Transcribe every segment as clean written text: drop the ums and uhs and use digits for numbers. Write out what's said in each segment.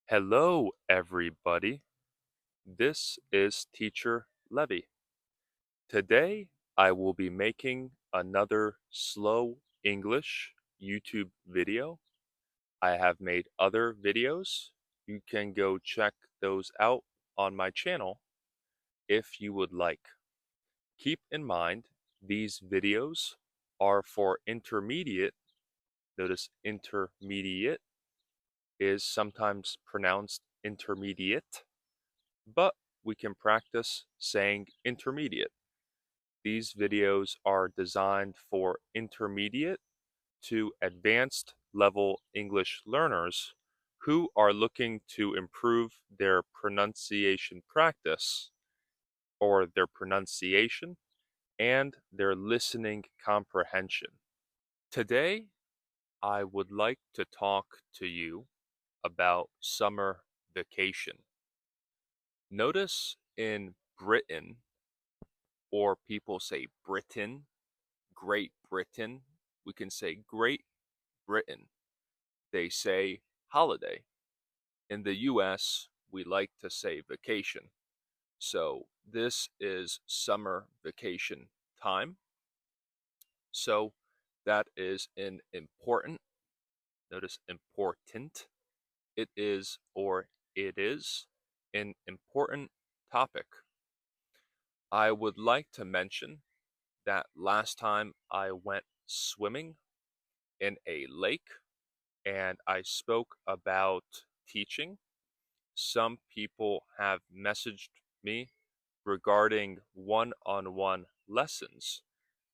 Hello, everybody. This is Teacher Levy. Today, I will be making another slow English YouTube video. I have made other videos. You can go check those out on my channel if you would like. Keep in mind, these videos are for intermediate. Notice intermediate is sometimes pronounced intermediate, but we can practice saying intermediate. These videos are designed for intermediate to advanced level English learners who are looking to improve their pronunciation practice or their pronunciation and their listening comprehension. Today, I would like to talk to you about summer vacation. Notice in Britain, or people say Britain, Great Britain. We can say Great Britain. They say holiday. In the US, we like to say vacation. So this is summer vacation time. So that is an important, notice important, it is or it is an important topic. I would like to mention that last time I went swimming in a lake and I spoke about teaching, some people have messaged me regarding one on one lessons.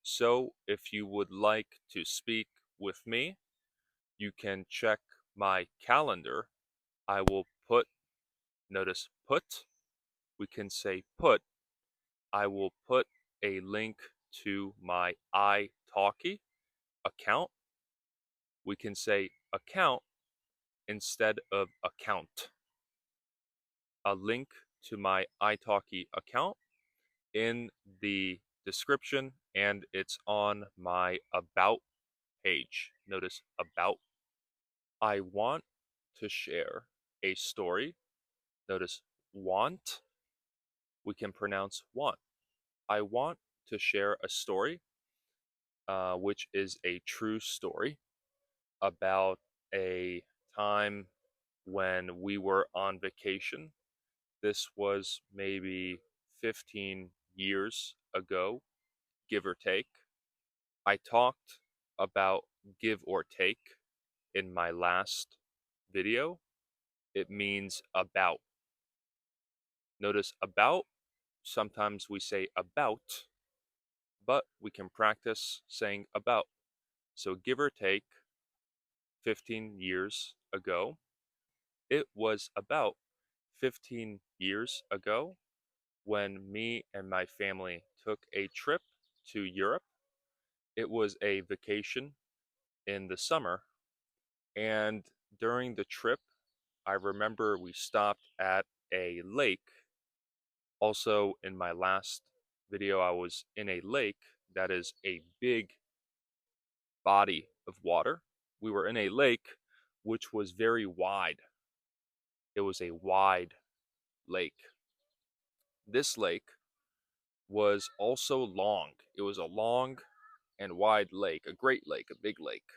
So if you would like to speak with me, you can check my calendar. I will put, notice put, we can say put. I will put a link to my italki account. We can say account instead of account. A link to my italki account in the description, and it's on my about page. Notice about. I want to share a story. Notice want. We can pronounce want. I want to share a story, which is a true story about a time when we were on vacation. This was maybe 15 years ago, give or take. I talked about give or take in my last video. It means about. Notice about, sometimes we say about, but we can practice saying about. So give or take 15 years ago. It was about 15 years ago when me and my family took a trip to Europe. It was a vacation in the summer, and during the trip, I remember we stopped at a lake. Also, in my last video, I was in a lake that is a big body of water. We were in a lake which was very wide. It was a wide lake. This lake was also long. It was a long and wide lake, a great lake, a big lake.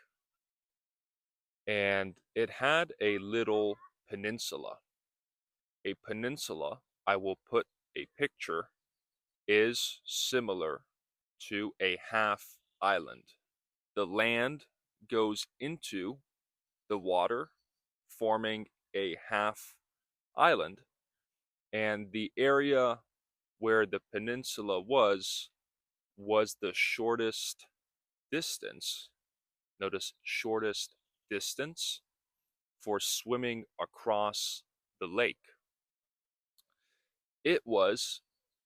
And it had a little peninsula. A peninsula, I will put a picture, is similar to a half island. The land goes into the water, forming a half island, and the area where the peninsula was the shortest distance. Notice shortest distance for swimming across the lake. It was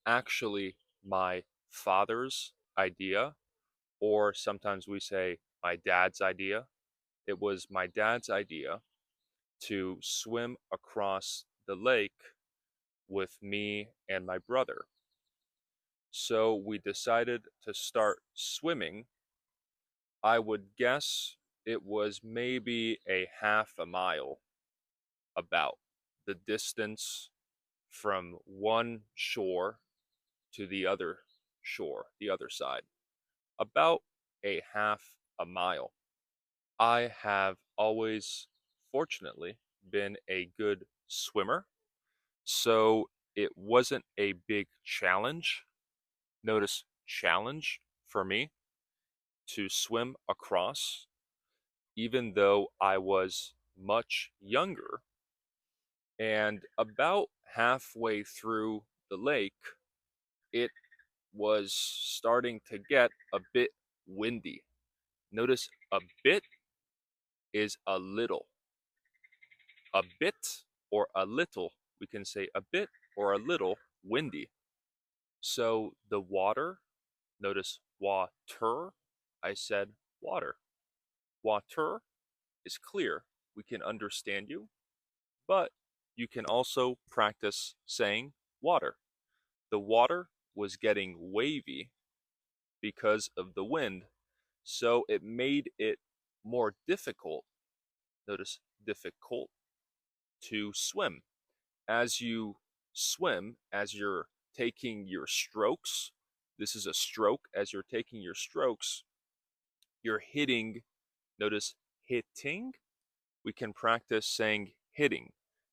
actually my father's idea, or sometimes we say my dad's idea. It was my dad's idea to swim across the lake with me and my brother. So we decided to start swimming. I would guess it was maybe a half a mile about. the distance from one shore to the other shore, the other side, about a half a mile. I have always, fortunately, been a good swimmer, so it wasn't a big challenge. Notice challenge for me to swim across, even though I was much younger. And about halfway through the lake, it was starting to get a bit windy. Notice a bit is a little. A bit or a little, we can say a bit or a little windy. So the water, notice water, I said water. Water is clear. We can understand you, but you can also practice saying water. The water was getting wavy because of the wind, so it made it more difficult. Notice difficult to swim. As you swim, as you're taking your strokes, this is a stroke. As you're taking your strokes, you're hitting. Notice hitting. We can practice saying hitting.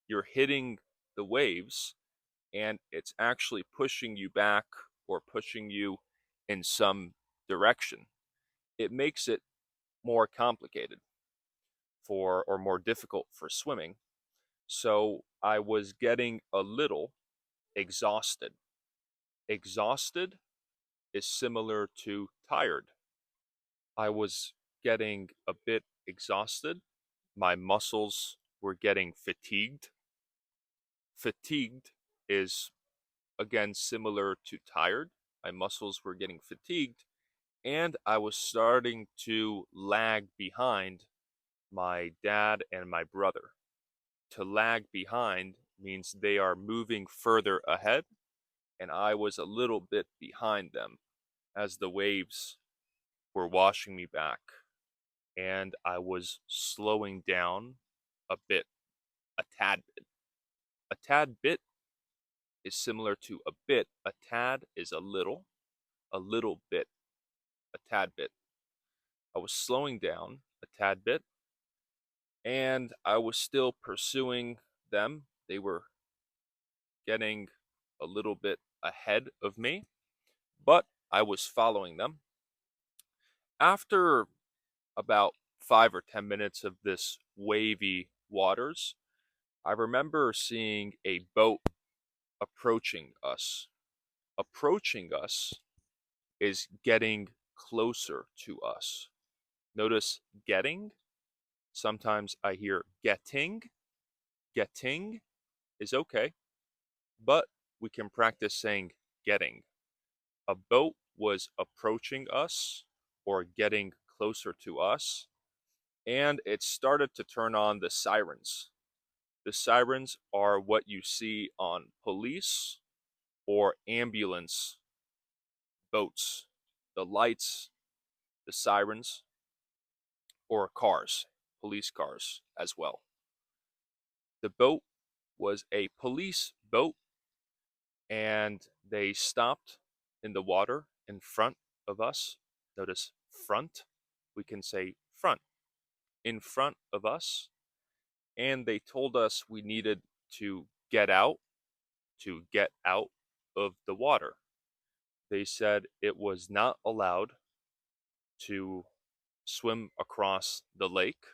You're hitting the waves, and it's actually pushing you back or pushing you in some direction. It makes it more complicated for or more difficult for swimming. So I was getting a little exhausted. Exhausted is similar to tired. I was getting a bit exhausted. My muscles were getting fatigued. Fatigued is again similar to tired. My muscles were getting fatigued, and I was starting to lag behind my dad and my brother. To lag behind means they are moving further ahead, and I was a little bit behind them as the waves were washing me back, and I was slowing down a bit, a tad bit. A tad bit is similar to a bit. A tad is a little bit, a tad bit. I was slowing down a tad bit, and I was still pursuing them. They were getting a little bit ahead of me, but I was following them. After about 5 or 10 minutes of this wavy waters, I remember seeing a boat approaching us. Approaching us is getting closer to us. Notice getting. Sometimes I hear getting. Getting is okay, but we can practice saying getting. A boat was approaching us or getting closer to us, and it started to turn on the sirens. The sirens are what you see on police or ambulance boats. The lights, the sirens, or cars, police cars as well. The boat was a police boat, and they stopped in the water in front of us. Notice front. We can say front. In front of us. And they told us we needed to get out, to get out of the water. They said it was not allowed to swim across the lake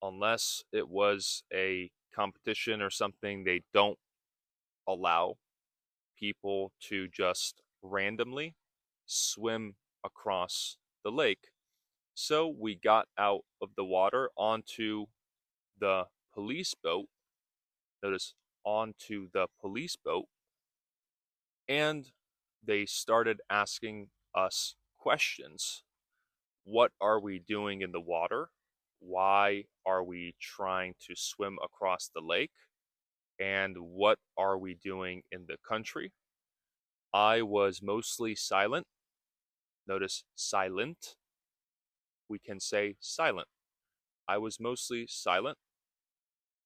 unless it was a competition or something. They don't allow people to just randomly swim across the lake. So we got out of the water onto the police boat. Notice onto the police boat. And they started asking us questions. What are we doing in the water? Why are we trying to swim across the lake? And what are we doing in the country? I was mostly silent. Notice silent. We can say silent. I was mostly silent.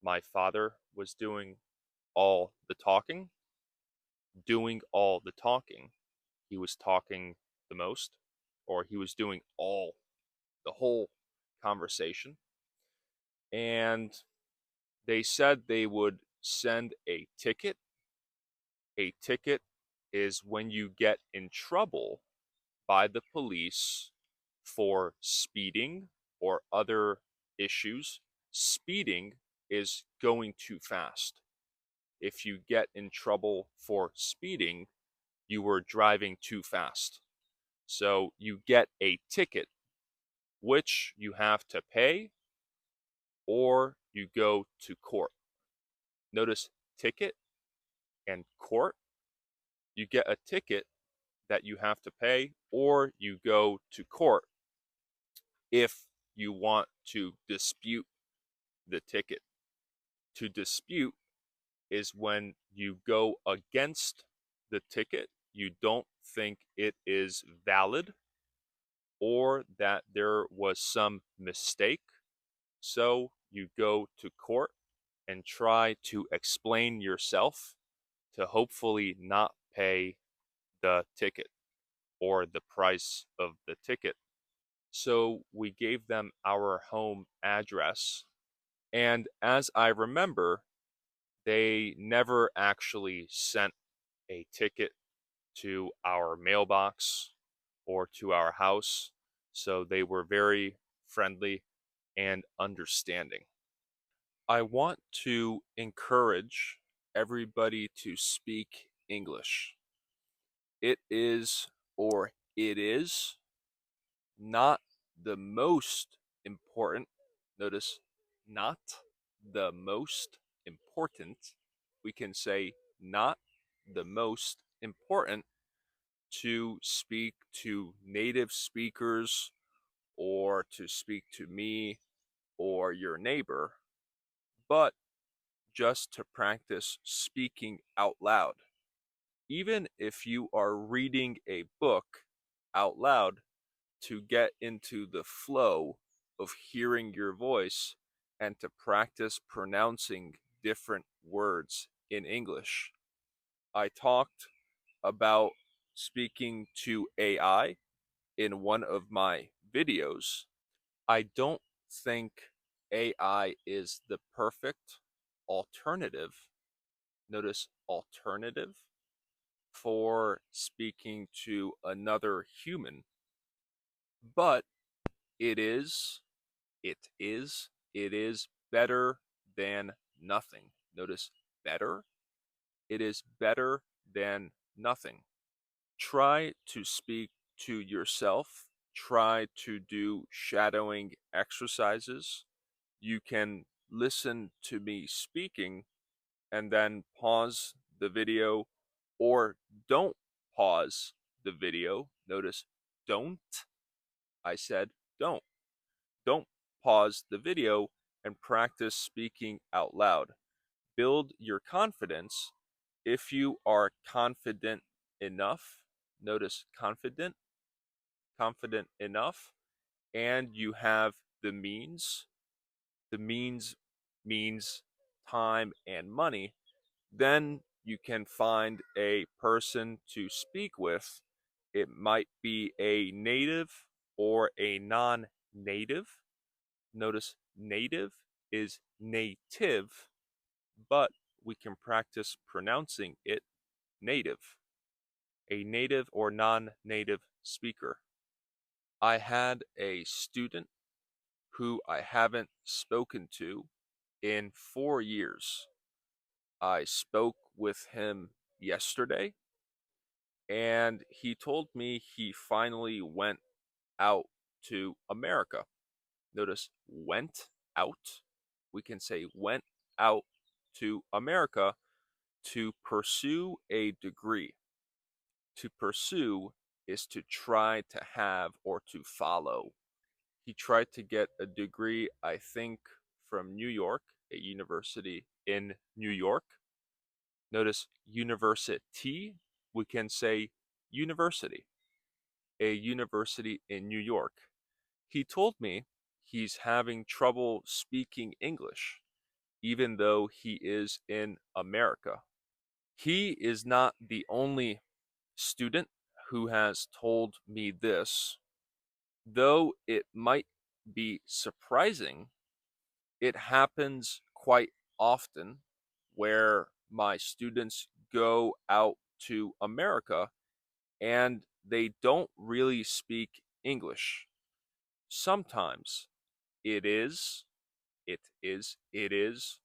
My father was doing all the talking, doing all the talking. He was talking the most, or he was doing the whole conversation. And they said they would send a ticket. A ticket is when you get in trouble by the police for speeding or other issues. Speeding is going too fast. If you get in trouble for speeding, you were driving too fast. So you get a ticket, which you have to pay or you go to court. Notice ticket and court. You get a ticket that you have to pay or you go to court if you want to dispute the ticket. To dispute is when you go against the ticket, you don't think it is valid or that there was some mistake. So you go to court and try to explain yourself to hopefully not pay the ticket or the price of the ticket. So we gave them our home address. And as I remember, they never actually sent a ticket to our mailbox or to our house. So they were very friendly and understanding. I want to encourage everybody to speak English. It is, or it is, not the most important. Notice, not the most important. We can say not the most important to speak to native speakers or to speak to me or your neighbor, but just to practice speaking out loud. Even if you are reading a book out loud, to get into the flow of hearing your voice and to practice pronouncing different words in English. I talked about speaking to AI in one of my videos. I don't think AI is the perfect alternative. Notice alternative for speaking to another human, but it is, it is better than nothing. Notice better. It is better than nothing. Try to speak to yourself. Try to do shadowing exercises. You can listen to me speaking and then pause the video or don't pause the video. Notice don't. I said don't. Don't pause the video and practice speaking out loud. Build your confidence. If you are confident enough, notice confident enough, and you have the means means time and money, then you can find a person to speak with. It might be a native or a non native. Notice native is native, but we can practice pronouncing it native, a native or non native speaker. I had a student who I haven't spoken to in 4 years. I spoke with him yesterday, and he told me he finally went out to America. Notice went out. We can say went out to America to pursue a degree. To pursue is to try to have or to follow. He tried to get a degree, I think, from New York, a university in New York. Notice university, we can say university, a university in New York. He told me he's having trouble speaking English. even though he is in America. He is not the only student who has told me this, though it might be surprising. It happens quite often where my students go out to America and they don't really speak English. Sometimes it is, it is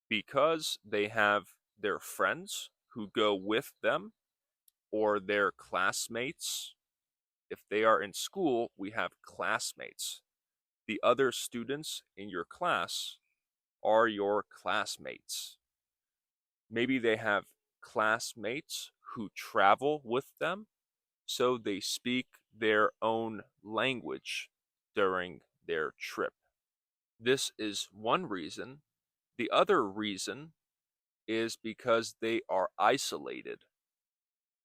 because they have their friends who go with them or their classmates. If they are in school, we have classmates. The other students in your class are your classmates. Maybe they have classmates who travel with them, so they speak their own language during their trip. This is one reason. The other reason is because they are isolated.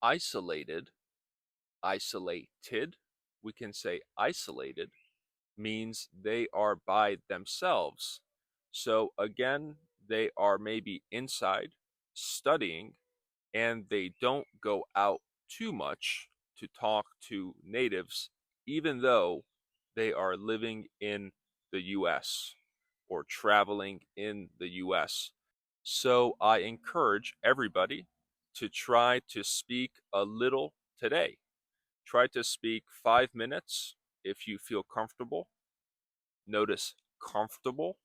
Isolated, isolated, we can say isolated means they are by themselves. So again, they are maybe inside studying and they don't go out too much to talk to natives, even though they are living in the US or traveling in the US. So I encourage everybody to try to speak a little today. Try to speak 5 minutes if you feel comfortable. Notice comfortable.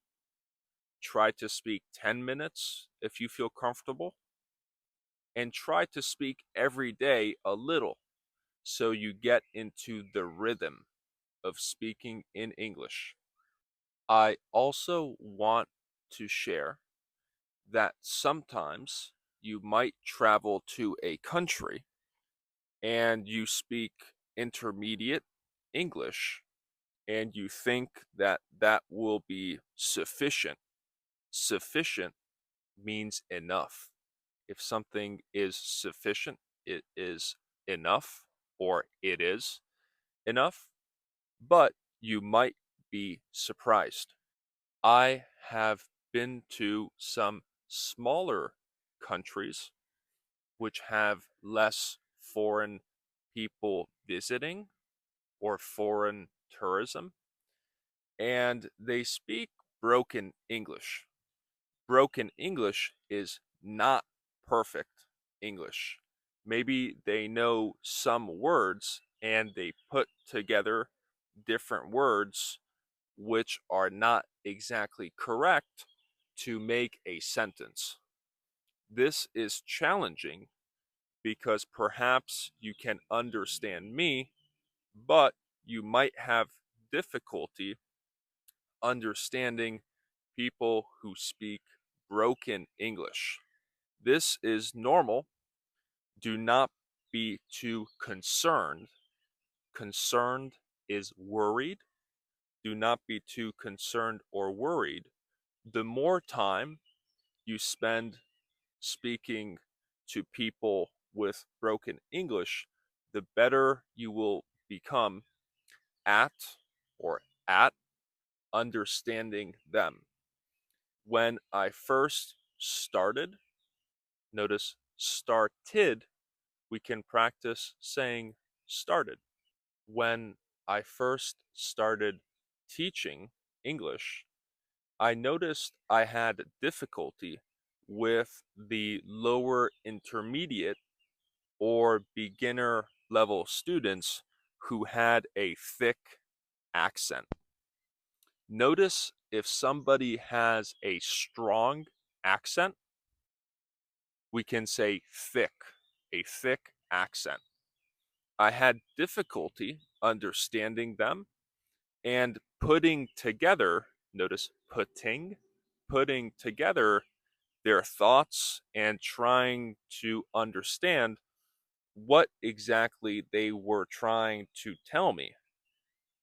Try to speak 10 minutes if you feel comfortable. And try to speak every day a little so you get into the rhythm of speaking in English. I also want to share that sometimes you might travel to a country and you speak intermediate English and you think that that will be sufficient. Sufficient means enough. If something is sufficient, it is enough or it is enough, but you might be surprised. I have been to some smaller countries which have less foreign people visiting or foreign tourism, and they speak broken English. Broken English is not perfect English. Maybe they know some words and they put together different words which are not exactly correct to make a sentence. This is challenging because perhaps you can understand me, but you might have difficulty understanding people who speak broken English. This is normal. Do not be too concerned. Concerned is worried. Do not be too concerned or worried. The more time you spend speaking to people with broken English, the better you will become at at understanding them. When I first started, notice started, we can practice saying started. When I first started teaching English, I noticed I had difficulty with the lower intermediate or beginner level students who had a thick accent. Notice if somebody has a strong accent, we can say thick, a thick accent. I had difficulty understanding them and putting together, notice putting together their thoughts and trying to understand what exactly they were trying to tell me.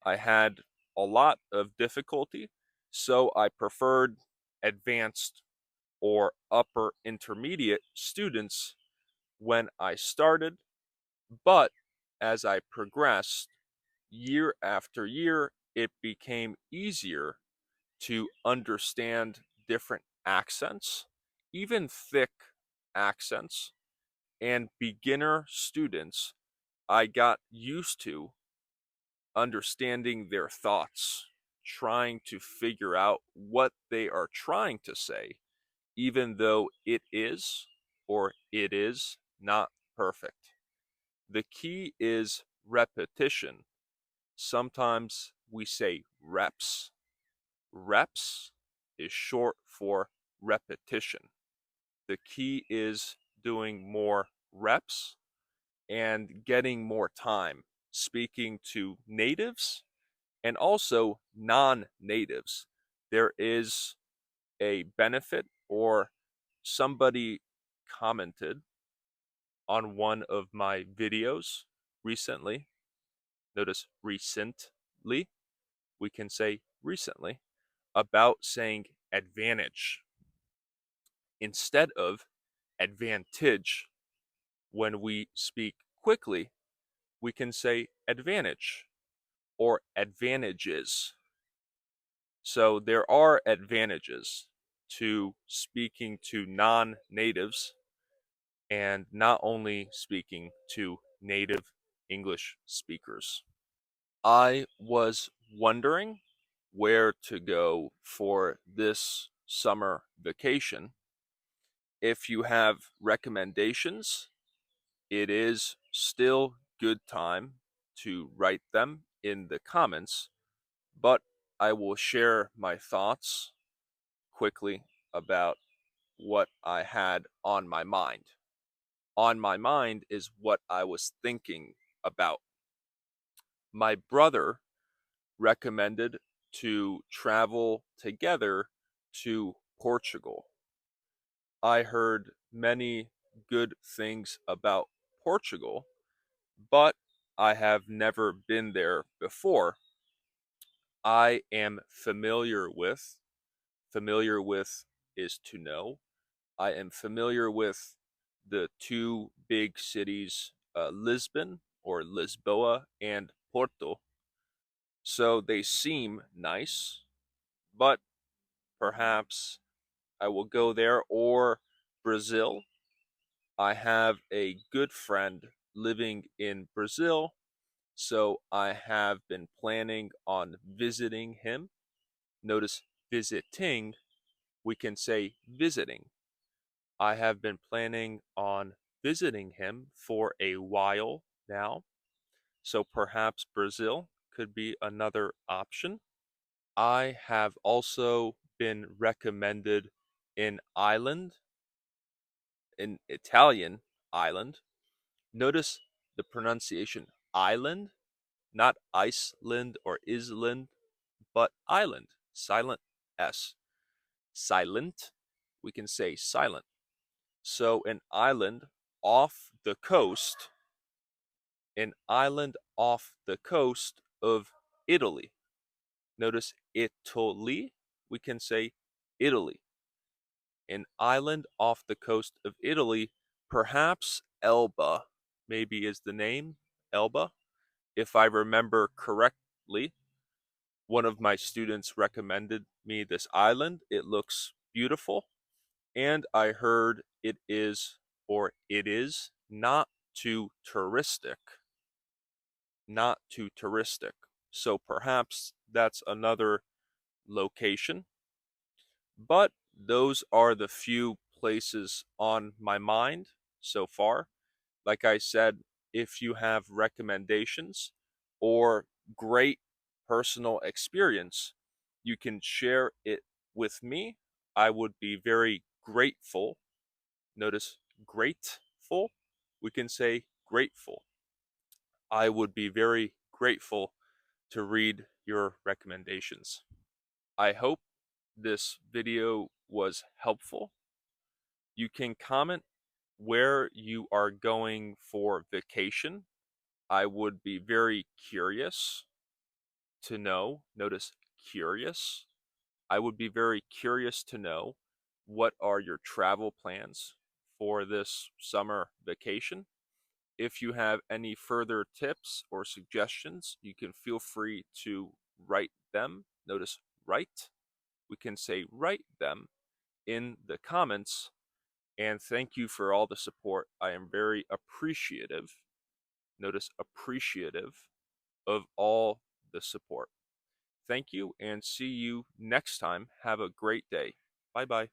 I had a lot of difficulty, so I preferred advanced or upper intermediate students when I started, but as I progressed, year after year, it became easier to understand different accents, even thick accents, and beginner students, I got used to understanding their thoughts, trying to figure out what they are trying to say, even though it is not perfect. The key is repetition. Sometimes we say reps. Reps is short for repetition. The key is doing more reps and getting more time speaking to natives and also non natives. There is a benefit, or somebody commented on one of my videos recently. Notice recently, we can say recently, about saying advantage instead of advantage. When we speak quickly, we can say advantage or advantages. So there are advantages to speaking to non natives and not only speaking to native English speakers. I was wondering where to go for this summer vacation. If you have recommendations, it is still good time to write them in the comments, but I will share my thoughts quickly about what I had on my mind. On my mind is what I was thinking about. My brother recommended to travel together to Portugal. I heard many good things about Portugal, but I have never been there before. I am familiar with is to know. I am familiar with the two big cities, Lisbon or Lisboa and Porto. So they seem nice, but perhaps I will go there, or Brazil. I have a good friend living in Brazil, so I have been planning on visiting him. Notice visiting, we can say visiting. I have been planning on visiting him for a while now, so perhaps Brazil could be another option. I have also been recommended an island, an Italian island. Notice the pronunciation island, not Iceland or Island, but island, silent S. Silent, we can say silent. So off the coast, an island off the coast of Italy. Notice Italy, we can say Italy. An island off the coast of Italy, perhaps Elba, maybe is the name, Elba. If I remember correctly, one of my students recommended me this island. It looks beautiful, and I heard it is not too touristic. Not too touristic. So perhaps that's another location. But those are the few places on my mind so far. Like I said, if you have recommendations or great personal experience, you can share it with me. I would be very grateful. Notice grateful. We can say grateful. I would be very grateful to read your recommendations. I hope this video was helpful. You can comment where you are going for vacation. I would be very curious to know. Notice curious. I would be very curious to know what are your travel plans for this summer vacation. If you have any further tips or suggestions, you can feel free to write them. Notice write. We can say write them in the comments. And thank you for all the support. I am very appreciative, notice appreciative, of all the support. Thank you and see you next time. Have a great day. Bye bye.